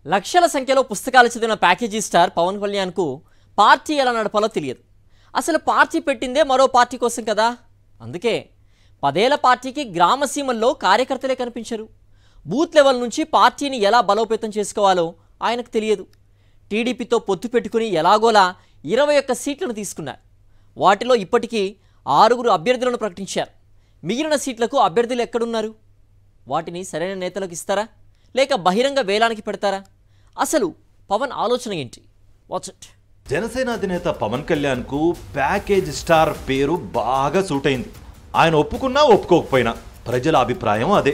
లక్షల సంఖ్యలో పుస్తకాలు చదివిన ప్యాకేజీ స్టార్ పవన్ కళ్యాణ్కు పార్టీ ఎలా నడపాలో తెలియదు. అసలు పార్టీ పెట్టిందే మరో పార్టీ కోసం కదా. అందుకే 10 ఏళ్ల పార్టీకి గ్రామసీమల్లో కార్యకర్తలే కనిపించరు. బూత్ లెవెల్ నుంచి పార్టీని ఎలా బలోపేతం చేసుకోవాలో ఆయనకు తెలియదు. టీడీపీతో పొత్తు పెట్టుకుని ఎలాగోలా 21 సీట్లను తీసుకున్నారు. వాటిలో ఇప్పటికీ 6 అభ్యర్థులను ప్రకటించారు. మిగిలిన సీట్లకు అభ్యర్థులు ఎక్కడున్నారు? వాటిని సరైన నేతలకు ఇస్తారా లేక బహిరంగ వేలానికి పెడతారా? అసలు పవన్ ఆలోచన ఏంటి? Watch it. జనసేన అధినేత పవన్ కళ్యాణ్ కు ప్యాకేజ్ స్టార్ పేరు బాగా సూట్ అయింది. ఆయన ఒప్పుకున్నా ఒప్పుకోకపోయినా ప్రజల అభిప్రాయం అదే.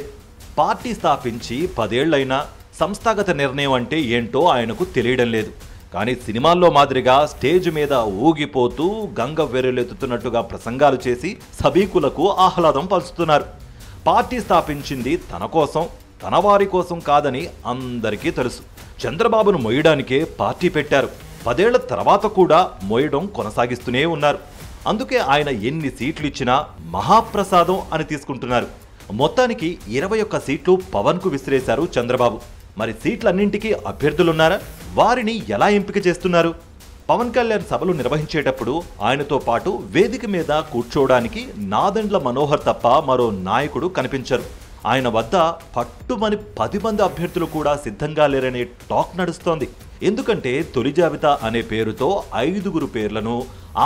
పార్టీ స్థాపించి 10 ఏళ్లైనా సంస్థాగత నిర్ణయం అంటే ఏంటో ఆయనకు తెలియడం లేదు. కానీ సినిమాల్లో మాదిరిగా స్టేజ్ మీద ఊగిపోతూ గంగ వెర్రెలెత్తుతున్నట్టుగా ప్రసంగాలు చేసి సభికులకు ఆహ్లాదం పలుస్తున్నారు. పార్టీ స్థాపించింది తన కోసం, తన వారి కోసం కాదని అందరికీ తెలుసు. చంద్రబాబును మోయడానికే పార్టీ పెట్టారు. 10 ఏళ్ల తర్వాత కూడా మోయడం కొనసాగిస్తూనే ఉన్నారు. అందుకే ఆయన ఎన్ని సీట్లు ఇచ్చినా మహాప్రసాదం అని తీసుకుంటున్నారు. మొత్తానికి 21 సీట్లు పవన్ కు విసిరేశారు చంద్రబాబు. మరి సీట్లన్నింటికీ అభ్యర్థులున్నారా? వారిని ఎలా ఎంపిక చేస్తున్నారు? పవన్ కళ్యాణ్ సభలు నిర్వహించేటప్పుడు ఆయనతో పాటు వేదిక మీద కూర్చోవడానికి నాదెండ్ల మనోహర్ తప్ప మరో నాయకుడు కనిపించరు. ఆయన వద్ద పట్టుమని 10 మంది అభ్యర్థులు కూడా సిద్ధంగా లేరనే టాక్ నడుస్తోంది. ఎందుకంటే తొలి జాబితా అనే పేరుతో 5 పేర్లను,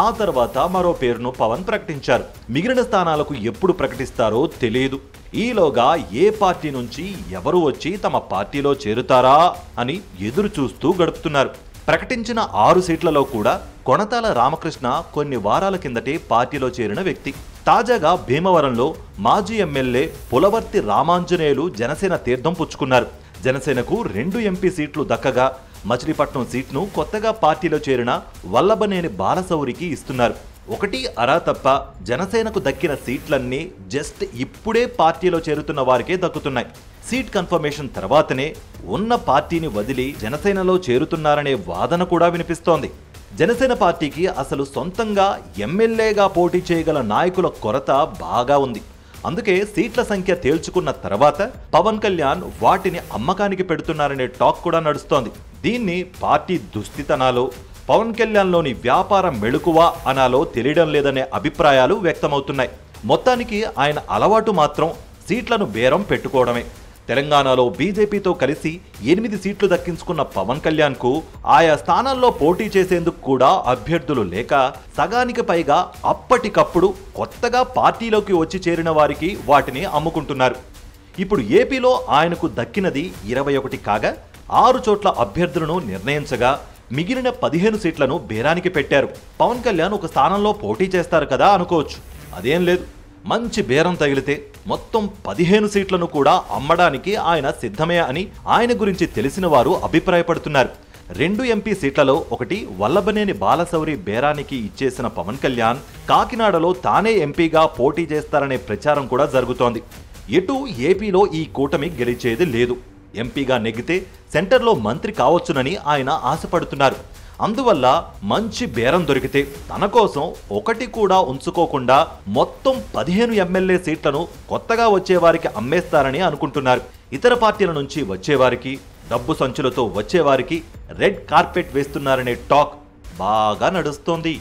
ఆ తర్వాత మరో పేరును పవన్ ప్రకటించారు. మిగిలిన స్థానాలకు ఎప్పుడు ప్రకటిస్తారో తెలియదు. ఈలోగా ఏ పార్టీ నుంచి ఎవరు వచ్చి తమ పార్టీలో చేరుతారా అని ఎదురు చూస్తూ గడుపుతున్నారు. ప్రకటించిన 6 సీట్లలో కూడా కొణతాల రామకృష్ణ కొన్ని వారాల కిందటే పార్టీలో చేరిన వ్యక్తి. తాజాగా భీమవరంలో మాజీ ఎమ్మెల్యే పులవర్తి రామాంజనేయులు జనసేన తీర్థం పుచ్చుకున్నారు. జనసేనకు 2 ఎంపీ సీట్లు దక్కగా మచిలీపట్నం సీట్ను కొత్తగా పార్టీలో చేరిన వల్లభనేని బాలశౌరికి ఇస్తున్నారు. 1 అరా తప్ప జనసేనకు దక్కిన సీట్లన్నీ జస్ట్ ఇప్పుడే పార్టీలో చేరుతున్న వారికే దక్కుతున్నాయి. సీట్ కన్ఫర్మేషన్ తర్వాతనే ఉన్న పార్టీని వదిలి జనసేనలో చేరుతున్నారనే వాదన కూడా వినిపిస్తోంది. జనసేన పార్టీకి అసలు సొంతంగా ఎమ్మెల్యేగా పోటీ చేయగల నాయకుల కొరత బాగా ఉంది. అందుకే సీట్ల సంఖ్య తేల్చుకున్న తర్వాత పవన్ కళ్యాణ్ వాటిని అమ్మకానికి పెడుతున్నారనే టాక్ కూడా నడుస్తోంది. దీన్ని పార్టీ దుస్థితనాలో, పవన్ కళ్యాణ్లోని వ్యాపార మెళుకువ అనాలో తెలియడం లేదనే అభిప్రాయాలు వ్యక్తమవుతున్నాయి. మొత్తానికి ఆయన అలవాటు మాత్రం సీట్లను బేరం పెట్టుకోవడమే. తెలంగాణలో బీజేపీతో కలిసి 8 సీట్లు దక్కించుకున్న పవన్ కళ్యాణ్ కు ఆయా స్థానాల్లో పోటీ చేసేందుకు కూడా అభ్యర్థులు లేక సగానికి పైగా అప్పటికప్పుడు కొత్తగా పార్టీలోకి వచ్చి చేరిన వారికి వాటిని అమ్ముకుంటున్నారు. ఇప్పుడు ఏపీలో ఆయనకు దక్కినది 21 కాగా 6 చోట్ల అభ్యర్థులను నిర్ణయించగా మిగిలిన 15 సీట్లను బేరానికి పెట్టారు. పవన్ కళ్యాణ్ ఒక స్థానంలో పోటీ చేస్తారు కదా అనుకోవచ్చు. అదేం లేదు. మంచి బేరం తగిలితే మొత్తం 15 సీట్లను కూడా అమ్మడానికి ఆయన సిద్ధమే అని ఆయన గురించి తెలిసిన వారు అభిప్రాయపడుతున్నారు. 2 ఎంపీ సీట్లలో ఒకటి వల్లభనేని బాలశౌరి బేరానికి ఇచ్చేసిన పవన్ కళ్యాణ్ కాకినాడలో తానే ఎంపీగా పోటీ చేస్తారనే ప్రచారం కూడా జరుగుతోంది. ఎటు ఏపీలో ఈ కూటమి గెలిచేది లేదు. ఎంపీగా నెగ్గితే సెంటర్లో మంత్రి కావచ్చునని ఆయన ఆశపడుతున్నారు. అందువల్ల మంచి బేరం దొరికితే తన కోసం 1 కూడా ఉంచుకోకుండా మొత్తం 15 ఎమ్మెల్యే సీట్లను కొత్తగా వచ్చేవారికి అమ్మేస్తారని అనుకుంటున్నారు. ఇతర పార్టీల నుంచి వచ్చేవారికి, డబ్బు సంచులతో వచ్చేవారికి రెడ్ కార్పెట్ వేస్తున్నారనే టాక్ బాగా నడుస్తోంది.